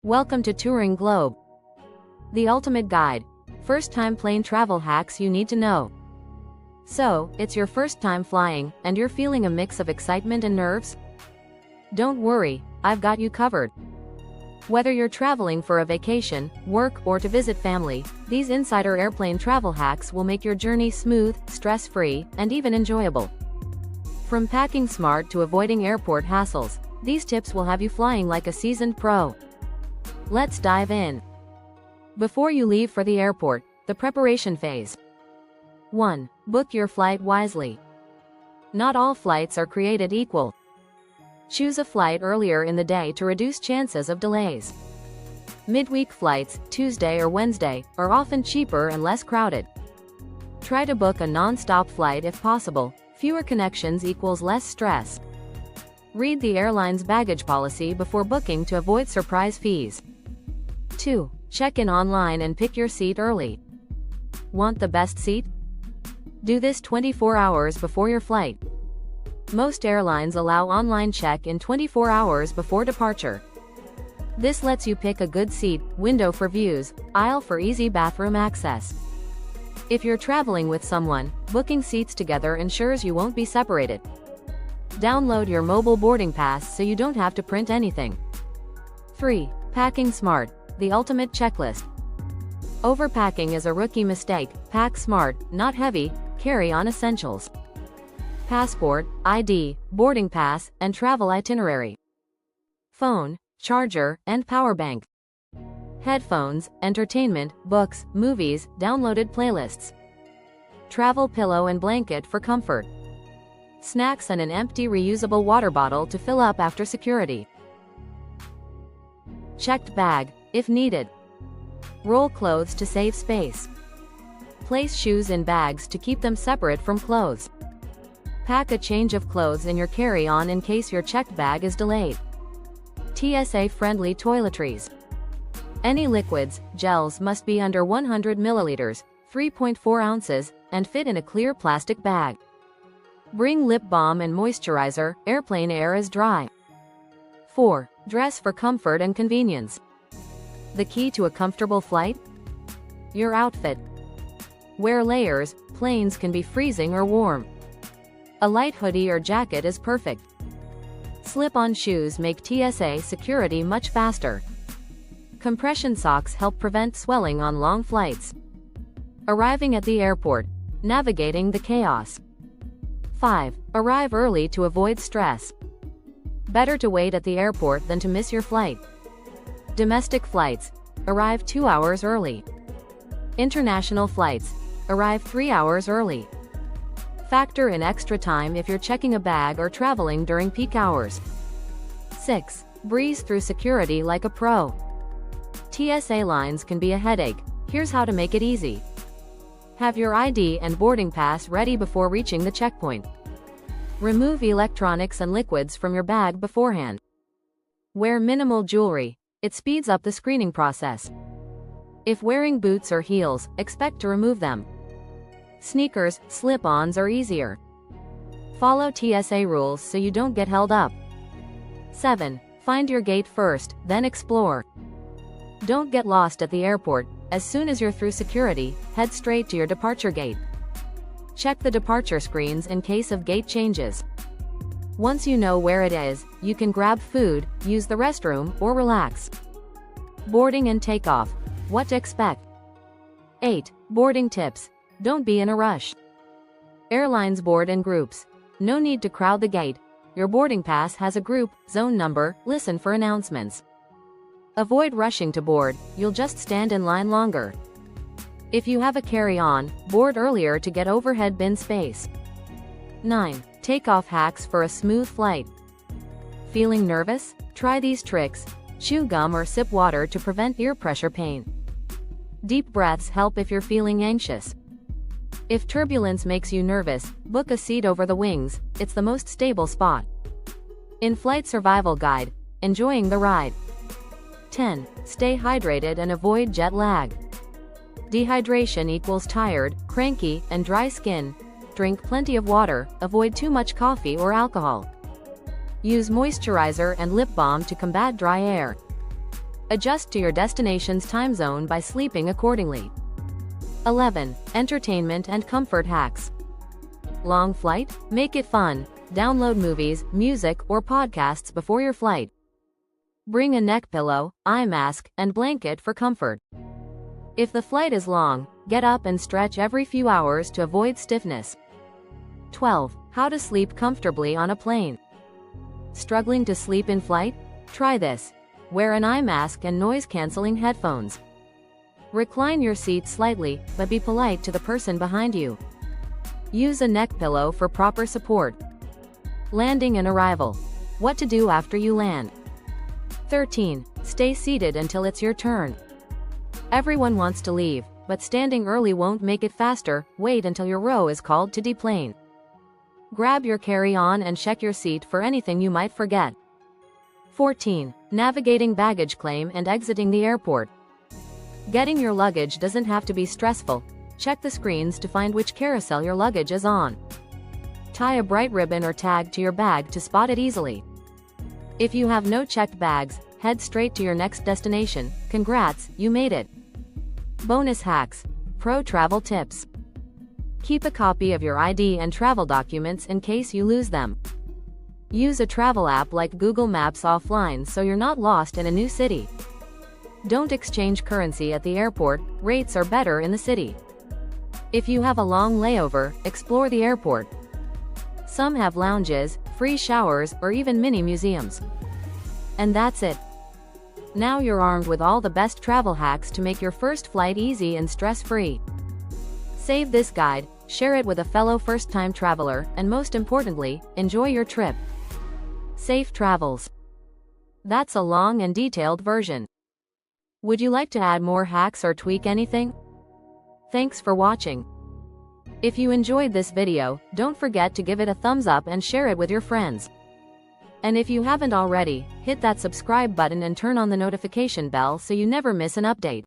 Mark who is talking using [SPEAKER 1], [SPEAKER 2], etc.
[SPEAKER 1] Welcome to Touring Globe, the ultimate guide. First-time plane travel hacks you need to know. So, it's your first time flying, and you're feeling a mix of excitement and nerves? Don't worry, I've got you covered. Whether you're traveling for a vacation, work, or to visit family, these insider airplane travel hacks will make your journey smooth, stress-free, and even enjoyable. From packing smart to avoiding airport hassles, these tips will have you flying like a seasoned pro. Let's dive in. Before you leave for the airport, the preparation phase. 1. Book your flight wisely. Not all flights are created equal. Choose a flight earlier in the day to reduce chances of delays. Midweek flights, Tuesday or Wednesday, are often cheaper and less crowded. Try to book a non-stop flight if possible. Fewer connections equals less stress. Read the airline's baggage policy before booking to avoid surprise fees. 2. Check in online and pick your seat early. Want the best seat? Do this 24 hours before your flight. Most airlines allow online check-in 24 hours before departure. This lets you pick a good seat, window for views, aisle for easy bathroom access. If you're traveling with someone, booking seats together ensures you won't be separated. Download your mobile boarding pass so you don't have to print anything. 3. Packing smart, the ultimate checklist. Overpacking is a rookie mistake. Pack smart, not heavy. Carry on essentials. Passport, ID, boarding pass, and travel itinerary. Phone, charger, and power bank. Headphones, entertainment, books, movies, downloaded playlists. Travel pillow and blanket for comfort. Snacks and an empty reusable water bottle to fill up after security. Checked bag, if needed. Roll clothes to save space. Place shoes in bags to keep them separate from clothes. Pack a change of clothes in your carry-on in case your checked bag is delayed. TSA-friendly toiletries. Any liquids, gels must be under 100 milliliters, 3.4 ounces, and fit in a clear plastic bag. Bring lip balm and moisturizer, airplane air is dry. 4. Dress for comfort and convenience. The key to a comfortable flight? Your outfit. Wear layers, planes can be freezing or warm. A light hoodie or jacket is perfect. Slip-on shoes make TSA security much faster. Compression socks help prevent swelling on long flights. Arriving at the airport. Navigating the chaos. 5. Arrive early to avoid stress. Better to wait at the airport than to miss your flight. Domestic flights. Arrive 2 hours early. International flights. Arrive 3 hours early. Factor in extra time if you're checking a bag or traveling during peak hours. 6. Breeze through security like a pro. TSA lines can be a headache. Here's how to make it easy. Have your ID and boarding pass ready before reaching the checkpoint. Remove electronics and liquids from your bag beforehand. Wear minimal jewelry. It speeds up the screening process. If wearing boots or heels, expect to remove them. Sneakers, slip-ons are easier. Follow TSA rules so you don't get held up. 7. Find your gate first, then explore. Don't get lost at the airport. As soon as you're through security, head straight to your departure gate. Check the departure screens in case of gate changes. Once you know where it is, you can grab food, use the restroom, or relax. Boarding and takeoff. What to expect? 8. Boarding tips. Don't be in a rush. Airlines board in groups. No need to crowd the gate. Your boarding pass has a group, zone number, listen for announcements. Avoid rushing to board, you'll just stand in line longer. If you have a carry-on, board earlier to get overhead bin space. 9. Takeoff hacks for a smooth flight. Feeling nervous? Try these tricks. Chew gum or sip water to prevent ear pressure pain. Deep breaths help if you're feeling anxious. If turbulence makes you nervous, book a seat over the wings, it's the most stable spot. In-flight survival guide, enjoying the ride. 10. Stay hydrated and avoid jet lag. Dehydration equals tired, cranky, and dry skin. Drink plenty of water, avoid too much coffee or alcohol. Use moisturizer and lip balm to combat dry air. Adjust to your destination's time zone by sleeping accordingly. 11. Entertainment and comfort hacks. Long flight? Make it fun. Download movies, music, or podcasts before your flight. Bring a neck pillow, eye mask, and blanket for comfort. If the flight is long, get up and stretch every few hours to avoid stiffness. 12. How to sleep comfortably on a plane. Struggling to sleep in flight? Try this. Wear an eye mask and noise-canceling headphones. Recline your seat slightly, but be polite to the person behind you. Use a neck pillow for proper support. Landing and arrival. What to do after you land. 13. Stay seated until it's your turn. Everyone wants to leave, but standing early won't make it faster. Wait until your row is called to deplane. Grab your carry-on and check your seat for anything you might forget. 14. Navigating baggage claim and exiting the airport. Getting your luggage doesn't have to be stressful. Check the screens to find which carousel your luggage is on. Tie a bright ribbon or tag to your bag to spot it easily. If you have no checked bags, head straight to your next destination. Congrats, you made it. Bonus hacks. Pro travel tips. Keep a copy of your ID and travel documents in case you lose them. Use a travel app like Google Maps offline so you're not lost in a new city. Don't exchange currency at the airport, rates are better in the city. If you have a long layover, explore the airport. Some have lounges, free showers, or even mini museums. And that's it. Now you're armed with all the best travel hacks to make your first flight easy and stress-free. Save this guide, share it with a fellow first-time traveler, and most importantly, enjoy your trip. Safe travels. That's a long and detailed version. Would you like to add more hacks or tweak anything? Thanks for watching. If you enjoyed this video, don't forget to give it a thumbs up and share it with your friends. And if you haven't already, hit that subscribe button and turn on the notification bell so you never miss an update.